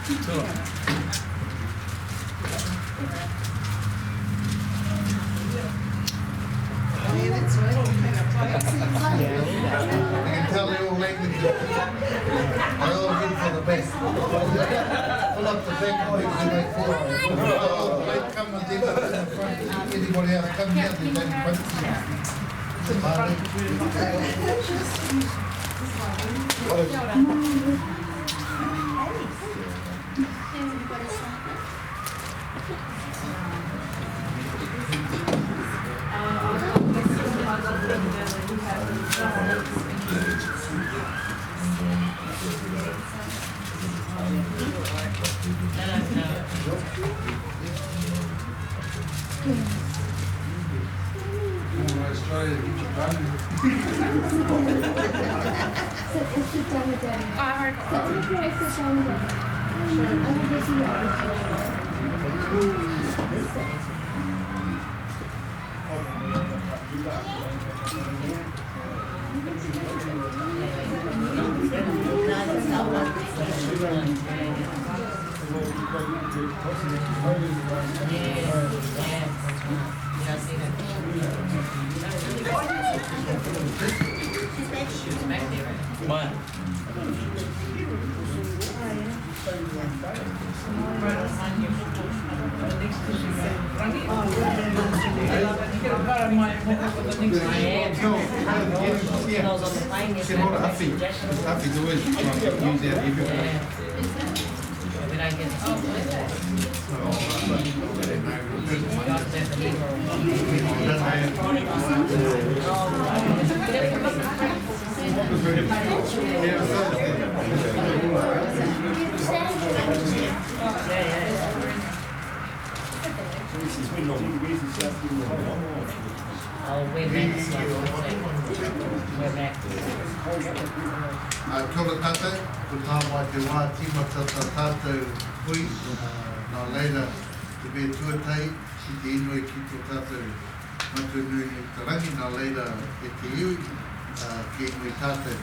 Yeah, that's right. You can tell they all languages. They all good for the best. Pull up the back boys and they fall. They come and dig up in the front. Anybody else come here, they don't punch Kia ora tātou, ko tāwai te wā tīmata tā tātou hui, nā leira te me tuatai, ki te inui ki tō tātou matu nui ni te rangi, nā leira e te iwi, ki inui tātou.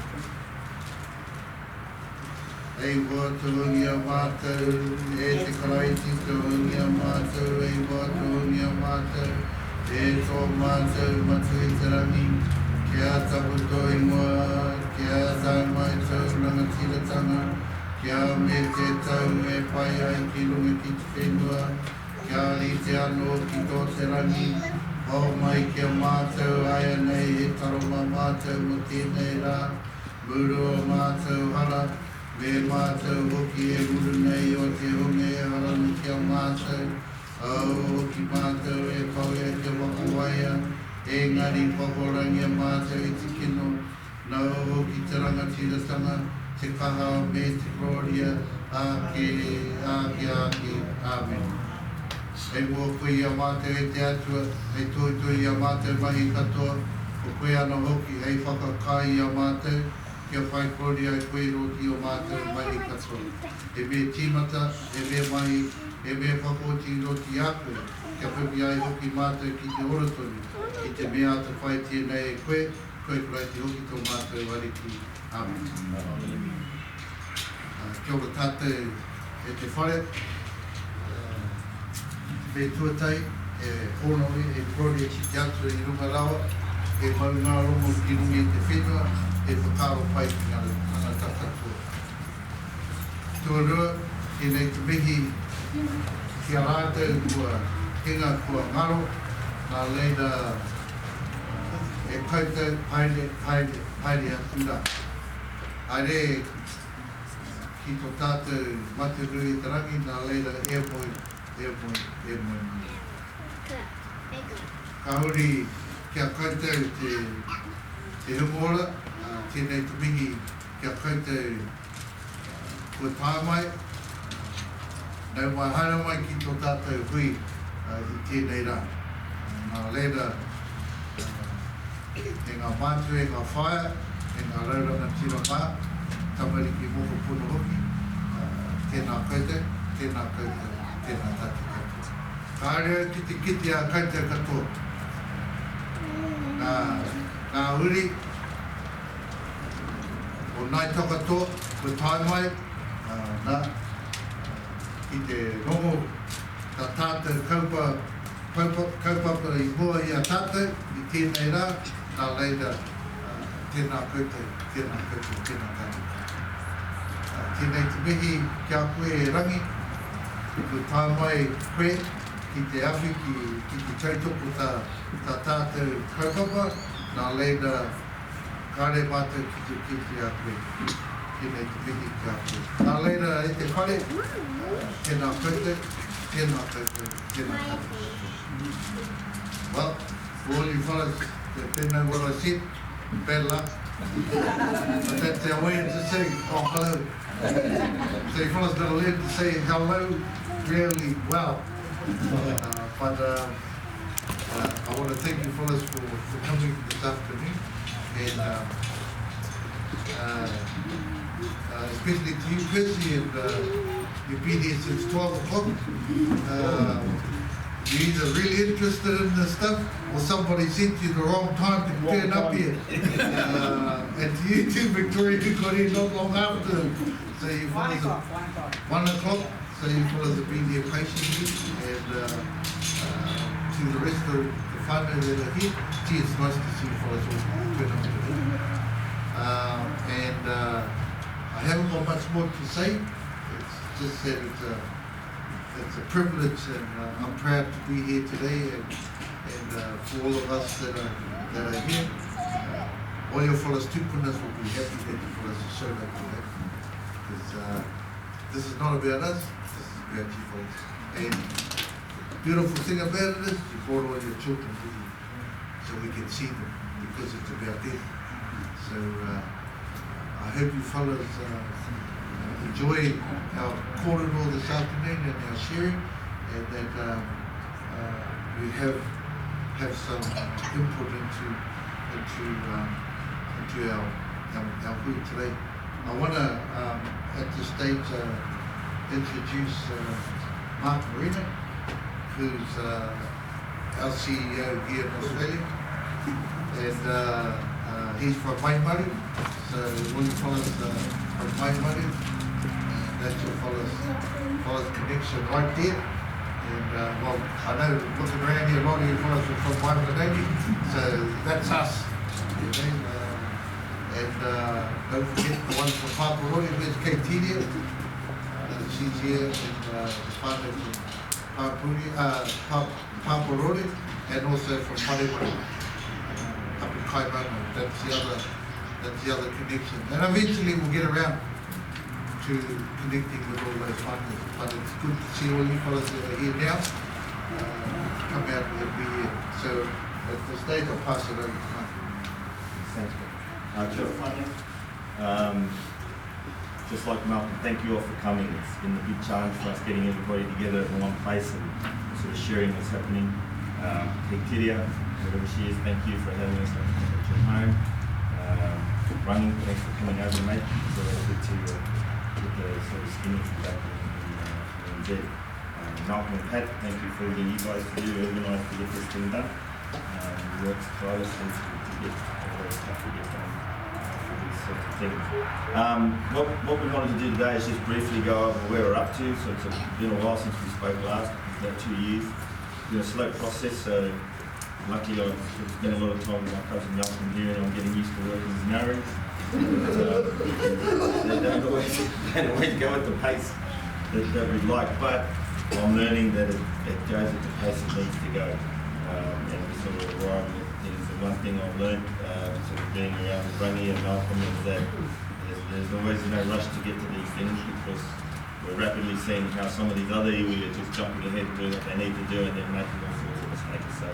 Ei wātu ungi a mātou, e te karaiti tō ungi a mātou, ei wātu ungi a mātou, e tō mātou matu i te rangi, kia taputo i mua, kia tai mai tau rangatiratanga, kia me te tau e pai ai ki runga ki te whenua, kia li te anō ki tō te rangi, hau mai kia mātou aia nei e taro mā mātou mo tēnei rā, muru o mātou hara, me mātou hoki e muru nei o te hunge harana kia mātou, au hoki mātou e pau e te wakawaia, engari whakorangi a mātou i te kino, nau hoki te rangatiratanga, te kaha me te gloria, ake, amen. E mua koe a mātou e te atua, e tōtoi a mātou mahi katoa, o koe ana hoki hei whakakai a mātou, kia whai gloria e koe roti o mātou mahi katoa. E me tīmata, e me mahi, e me whakoti roti a koe, kia whipi ai hoki mātou ki te orotoni, ki te mea ata whai tēnei e koe, koe kurai te hoki tō mātou wariki. Amen. Kia ora tātou e te whare, me tuatai, e honori, e prori e te atu i runga rawa, e maunga rongo ki rungi e te whenua, e whakaro pai ki ngā tatatua. Tua rua, e nei te mihi ki a rātou kua hinga kua ngaro, nā leina e koutou haere atura. Aere ki tō tātou maturui te rangi, nā leina e moi. Ka huri kia koutou te humora, tēnei te mihi kia koutou kua tāmai. Nau mai haere mai ki tō tātou hui i tēnei rā. Nā leina e ngā mātu e ngā whaia, e ngā rauranga tira mā, tamariki moko puno hoki, tēnā koutou, tēnā koutou, tēnā tatu katoa. Ka haere ki te kiti a koutou katoa. Ngā uri, o nai toka tō, ko tai mai, nā, ki te rongo ta tātou kaupapa I mua I a tātou I tēnei rā, nā leira tēnā koutou, tēnā tātou. Tēnei te mihi kia koe e rangi, ko tā mai koe ki te awhi ki te tautoko ta tātou kaupapa, nā leira kāre mātou ki te a koe. Tēnei te mihi kia koe. Nā leira e te whare, tēnā koutou, tēnā koutou. Well, for all you fellas that didn't know what I said, bad luck. But that's our way to say, oh, hello. So you fellas got to learn to say hello really well. But I want to thank you fellas for coming this afternoon. And especially to you, Percy, and you've been here since 12 o'clock. You're either really interested in this stuff or somebody sent you the wrong time to turn up here. And to you too, Victoria, you got here not long after. So you fellas 1 o'clock. So you fellas have been here patiently. And to the rest of the whānau that are here, gee, it's nice to see you fellas all turn up today. I haven't got much more to say. It's just that it's a privilege, and I'm proud to be here today, and for all of us that are here, all your fellas tupunas will be happy that you fellas have showed up today, because this is not about us, this is about you fellas. And the beautiful thing about it is you brought all your children with you, so we can see them, because it's about them. So I hope you fellas enjoy our kōrero this afternoon and our sharing, and that we have some input into our hui today. I want to at this stage introduce Mark Marina, who's our CEO here in Australia, and he's from Maimari, so all you fellas from Maimari. That's your fellas connection right there. And well, I know looking around here, a lot of you fellas are from Waimanatanga, so that's us. You know? And don't forget the one from Paparori, where's Kaitinia? She's here, and the partner from Paparori, and also from Parewari, up in Kaimana. That's the other connection. And eventually we'll get around to connecting with all those partners, but it's good to see all you fellas that are here now come out and be here. So at this stage I'll pass it over to Mark. Thanks, Bill. Just like Malcolm, thank you all for coming. It's been a big challenge for us getting everybody together in one place and sort of sharing what's happening. Hectiria, wherever she is, thank you for having us at your home. Running, thanks for coming over, mate. So good to get the sort of skinny back in bed. Malcolm and Pat, thank you for everything you guys do, organised to get this thing done. We worked tirelessly to get all the stuff we get done for these sorts of things. What we wanted to do today is just briefly go over where we're up to. So it's been a while since we spoke last, about 2 years. It's been a slow process, so luckily I've spent a lot of time with my cousin Malcolm here, and I'm getting used to working with Maoris. They don't always go at the pace that we'd like, but I'm learning that it goes at the pace it needs to go, and we sort of arrive with things. And one thing I've learned, sort of being around Rangi and Malcolm, is that there's always no rush to get to these things, because we're rapidly seeing how some of these other iwi are just jumping ahead and doing what they need to do, and then making all sorts of mistakes. So I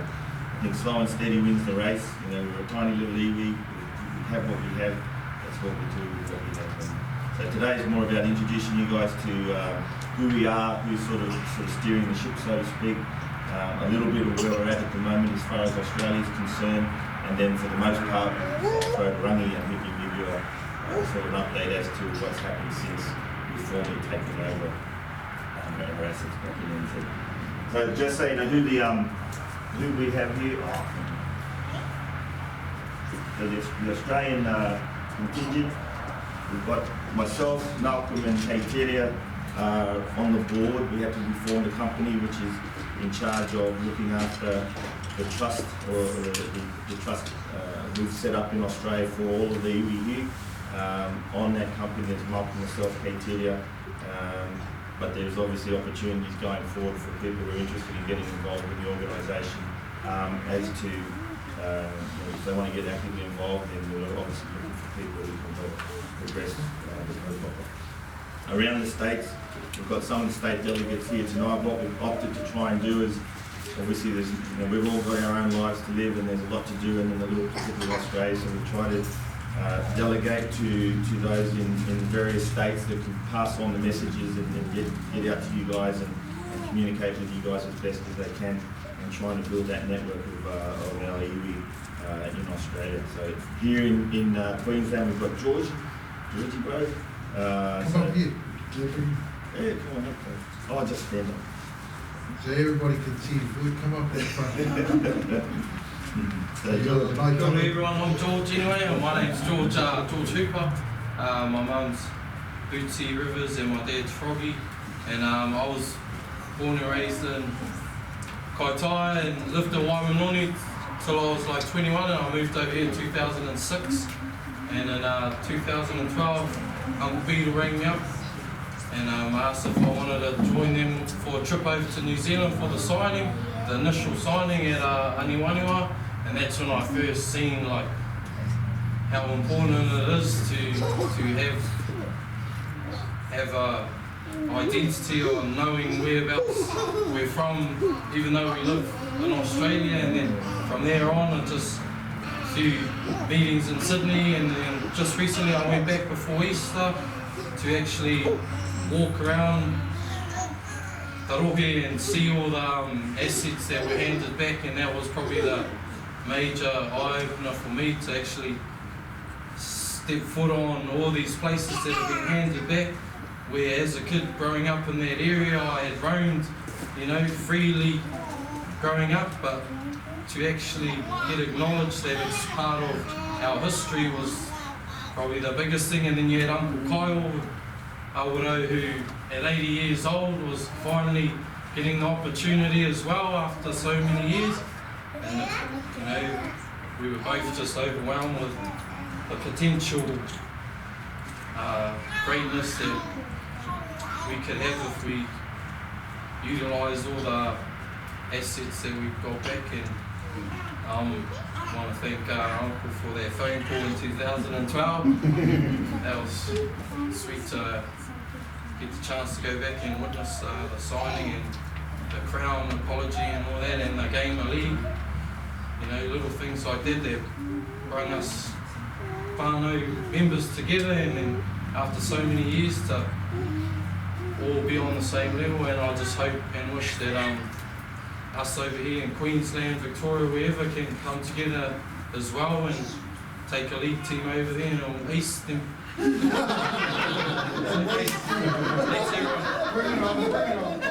think slow and steady wins the race. You know, we're a tiny little iwi, we have what we have, that's what we do with what we have. So today is more about introducing you guys to who we are, who's sort of steering the ship, so to speak, a little bit of where we're at the moment as far as Australia is concerned, and then for the most part, I'll throw to Rangi and he can give you a sort of an update as to what's happened since we formally taken over our assets back in NZ. So just so you know who we have here. So the Australian contingent, we've got myself, Malcolm and Kaiteria, On the board, we have to form a company which is in charge of looking after the trust, or the trust we've set up in Australia for all of the iwi youth. On that company, there's Malcolm and myself, Kaitiria, but there's obviously opportunities going forward for people who are interested in getting involved with the organisation. As to if they want to get actively involved, then we're obviously looking for people who can help progress the protocol. Around the states, we've got some of the state delegates here tonight. What we've opted to try and do is, obviously, we've all got our own lives to live, and there's a lot to do in the little particular Australia. So we try to delegate to those in various states that can pass on the messages and get out to you guys and communicate with you guys as best as they can, and trying to build that network of our iwi in Australia. So here in Queensland, we've got Georgie, bro. Come up here. Yeah, come on up, bro. Oh, just stand up. So everybody can see food. Come up there front. So George, Like, Hello everyone, I'm George anyway, and my name's George Hooper. My mum's Bootsy Rivers and my dad's Froggy, and I was born and raised in Kaitaia and lived in Waimanoni till I was like 21, and I moved over here in 2006, and in 2012 Uncle Peter rang me up and asked if I wanted to join them for a trip over to New Zealand for the signing, the initial signing at Aniwaniwa. And that's when I first seen like how important it is to have a identity or knowing whereabouts we're from, even though we live in Australia. And then from there on, and just a few meetings in Sydney, and then just recently I went back before Easter to actually walk around Tarohe and see all the assets that were handed back, and that was probably the major eye-opener for me to actually step foot on all these places that have been handed back, where as a kid growing up in that area I had roamed, freely growing up, but to actually get acknowledged that it's part of our history was probably the biggest thing. And then you had Uncle Kyle Auro, who at 80 years old was finally getting the opportunity as well after so many years. And we were both just overwhelmed with the potential greatness that we could have if we utilised all the assets that we've got back. And I want to thank Uncle for that phone call in 2012. That was sweet to get the chance to go back and witness the signing and the crown apology and all that, and the game of league. Little things like that bring us whānau members together, and then after so many years to all be on the same level. And I just hope and wish that us over here in Queensland, Victoria, wherever, can come together as well and take a league team over there and I'll ace them. Thanks everyone. Bring it on.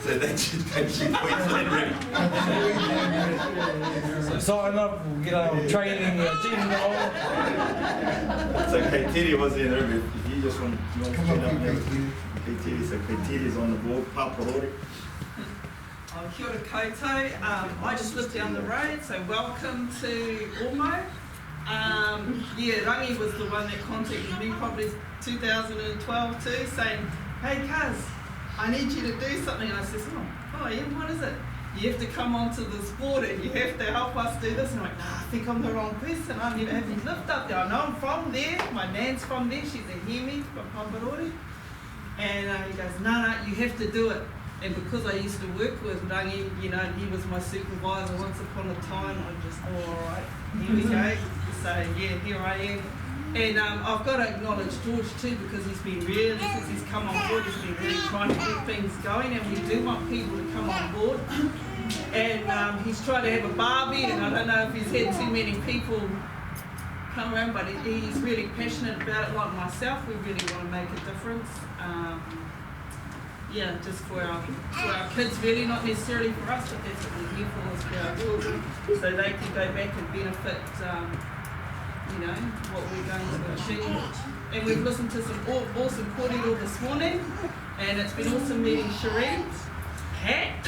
so that's Queensland ready. So sign up, we'll get our training, gym on. So Kaitiria was in there. If you just want to Come stand up up here, now. Kaitiria. Kaitiria, so Kaitiria's on the board. Papahori. Kia ora koutou. I just live down the road, so welcome to Ormo. Rangi was the one that contacted me probably 2012 too, saying, hey cuz, I need you to do something. And I said, oh yeah, what is it? You have to come onto this board and you have to help us do this. And I'm like, I think I'm the wrong person. I never have lived up there. I know I'm from there. My nan's from there. She's a Hemi from Paparori. And he goes, no, you have to do it. And because I used to work with Rangi, he was my supervisor once upon a time. I'm just, all right, here we go. So yeah, here I am. And I've got to acknowledge George too, because he's been really, since he's come on board, he's been really trying to get things going, and we do want people to come on board. And he's trying to have a barbie, and I don't know if he's had too many people come around, but he's really passionate about it, like myself. We really want to make a difference. Just for our kids, really, not necessarily for us, but that's what we're here for, is for our children, so they can go back and benefit you know, what we're going to achieve. And we've listened to some awesome kōrero this morning, and it's been awesome meeting Sheree, Pat,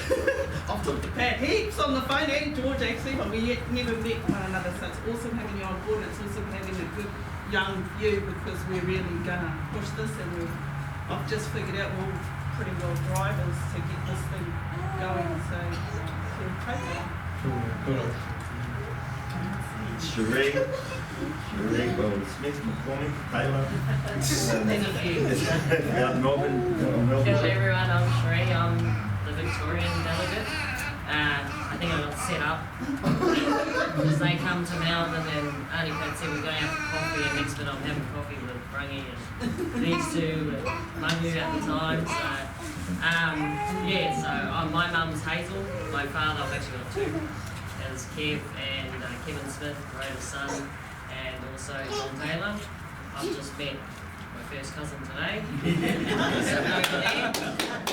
I've talked to Pat heaps on the phone, and George actually, but we yet never met one another, so it's awesome having you on board. It's awesome having a good young you, because we're really gonna push this, and I've just figured out we're all pretty well drivers to get this thing going, so Sheree, well, Smith, McCormick, Taylor. Melbourne. Hello everyone, I'm Sheree, I'm the Victorian delegate. I think I got set up because they come to Melbourne and Auntie Pat said we're going out for coffee, and next minute I'm having coffee with Rangi and these two and Mangu at the time. So my mum's Hazel, my father, I've actually got two, is Kev and Kevin Smith, Rhoda's son, and also John Taylor. I've just met my first cousin today. That's what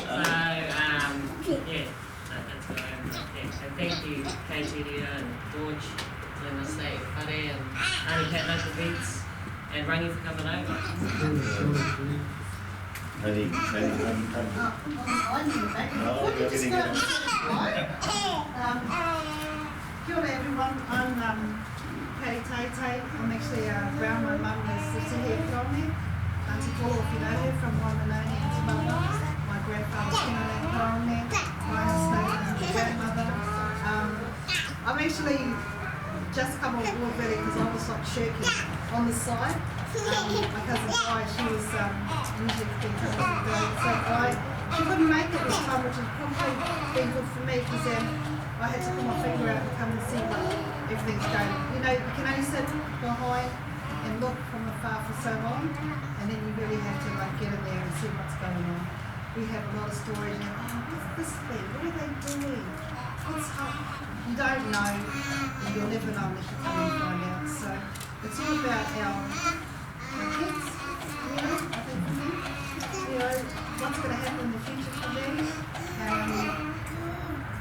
I am. And thank you, KTDA and George, Linda State, Whare, and Auntie Pat Local Beats, and Rangi for coming over. Honey. Kia ora everyone, I'm Patty Tay. I'm actually around my mum is Tihi Kaone, Auntie Paul, if you know her, from Waimanoni and Tamama. My grandfather's Kinone Kaone, my husband is my grandmother. I've actually just come on board really because I was like shirking on the side. My cousin Kai, she was usually been coming so she couldn't make it this time, which has probably been good for me because I had to put my finger out and come and see what everything's going. You know, you can only sit behind and look from afar for so long, and then you really have to like get in there and see what's going on. We have a lot of stories, and what's this thing? What are they doing? What's up? You don't know, and you'll never know unless you come and find out. So it's all about our kids, you know, I think for me. You know, what's going to happen in the future for them.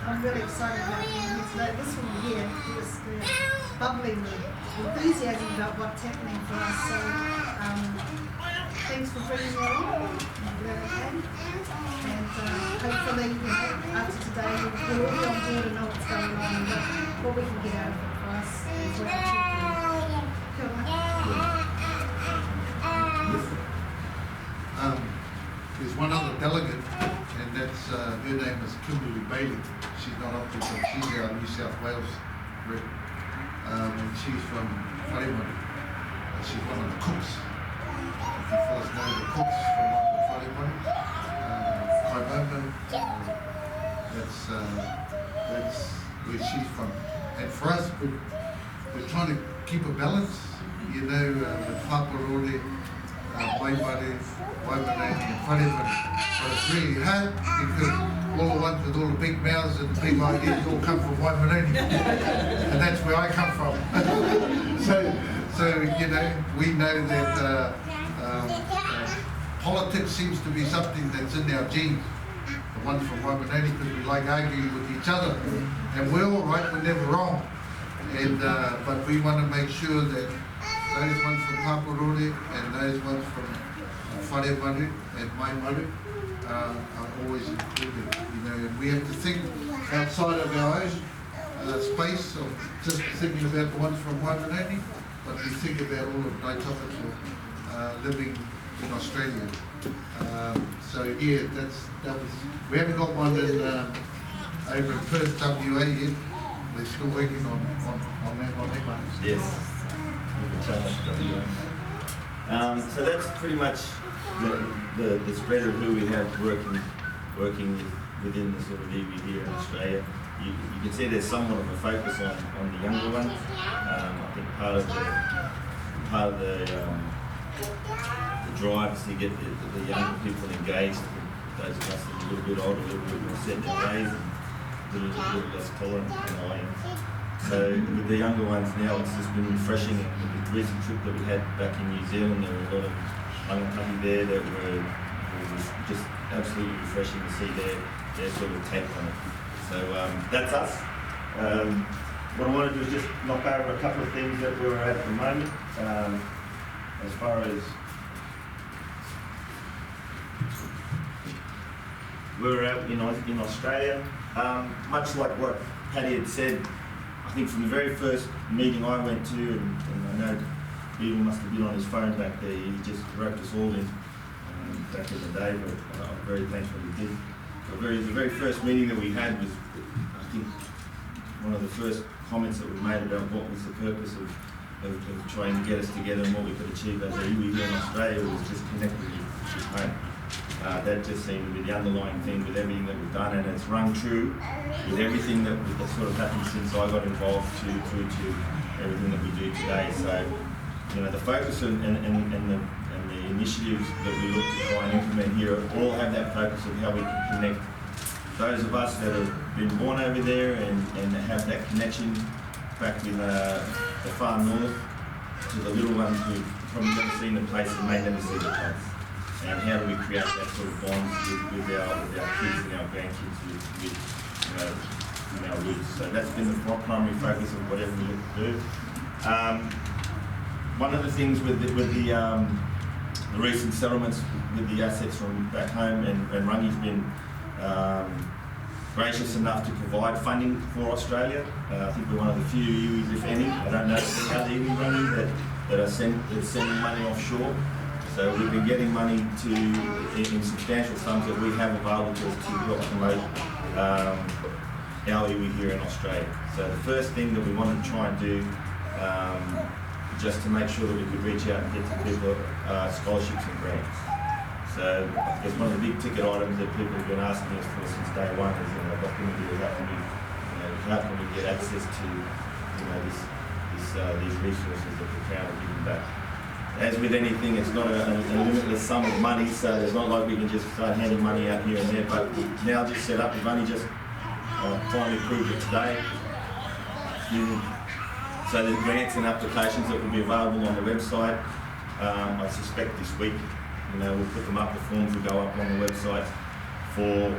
I'm really excited about being here today. This one here is bubbling with enthusiasm about what's happening for us. So thanks for bringing me along. I'm glad I came. And hopefully, you know, after today, we'll all be on board and know what's going on and what we can get out of it for us and for our children. Kia ora. There's one other delegate, and that's her name is Kimberly Bailey. She's not up there, but she's our New South Wales rep, and she's from Wharemotu. She's one of the cooks. If you fellas know the cooks from Wharemotu, Kaimomo, that's where she's from. And for us, we're trying to keep a balance, you know, with Paparore, Waimare, Waimanoni and Wharemotu. But it's really hard because all the ones with all the big mouths and big ideas all come from Waimanoni. And that's where I come from. so you know, we know that politics seems to be something that's in our genes. The ones from Waimanoni, because we like arguing with each other. And we're all right, we're never wrong. And but we want to make sure that those ones from Paparore and those ones from Wharemotu and Maimaru are always included. You know, and we have to think outside of our own space of just thinking about the ones from Waimanoni, but we think about all of Naitopics living in Australia. So yeah, that was. We haven't got one in over in Perth, WA yet. We're still working on that one. Yes. So that's pretty much the spread of who we have working within the sort of EV here in Australia. You can see there's somewhat of a focus on the younger ones. I think part of the drive is to get the younger people engaged. Those of us that are a little bit older, a little bit more set in their ways, and a little less tolerant than I am. So with the younger ones now, it's just been refreshing. The recent trip that we had back in New Zealand, there were a lot of Angatahi there that were just absolutely refreshing to see their sort of take on it. So that's us. what I want to do is just knock over a couple of things that we're at the moment. As far as we're out in Australia, much like what Paddy had said, I think from the very first meeting I went to, and I know Beagle must have been on his phone back there, he just roped us all in back in the day, but I'm very thankful he did. The very first meeting that we had was, I think, one of the first comments that we made about what was the purpose of trying to get us together and what we could achieve as a iwi here in Australia was just connecting with home. That just seemed to be the underlying thing with everything that we've done, and it's rung true with everything that sort of happened since I got involved through to everything that we do today. So, the focus and the initiatives that we look to try and implement here all have that focus of how we can connect those of us that have been born over there and have that connection back in the far north to the little ones who've probably never seen the place and may never see the place. And how do we create that sort of bond with our kids and our grandkids with our roots. So that's been the primary focus of whatever we look to do. One of the things with the recent settlements with the assets from back home, and Rangi's been gracious enough to provide funding for Australia. I think we're one of the few iwis, if any, I don't know if any other iwi Rangi that are sending money offshore. So we've been getting money in substantial sums that we have available to us to help promote our iwi here in Australia. So the first thing that we wanted to try and do, just to make sure that we could reach out and get to people, scholarships and grants. So I guess one of the big ticket items that people have been asking us for since day one is, what can we do? How can we get access to, these resources that the Crown are giving back? As with anything, it's not a limitless sum of money, so it's not like we can just start handing money out here and there. But we've now just set up, we've only just finally approved it today. So the grants and applications that will be available on the website, I suspect this week, we'll put them up, the forms will go up on the website for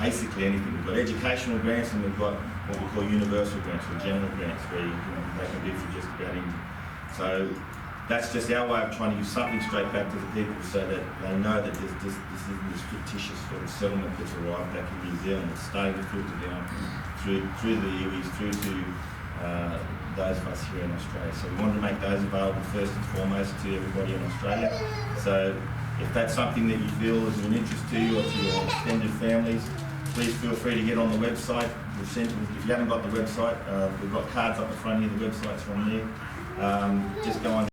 basically anything. We've got educational grants and we've got what we call universal grants or general grants where they can be for just about anything. So that's just our way of trying to give something straight back to the people so that they know that this isn't this fictitious sort of settlement that's arrived back in New Zealand. It's starting to filter down through the iwis, through to those of us here in Australia. So we wanted to make those available first and foremost to everybody in Australia. So if that's something that you feel is of an interest to you or to your extended families, please feel free to get on the website. If you haven't got the website, we've got cards up the front here, the website's from there. Just go on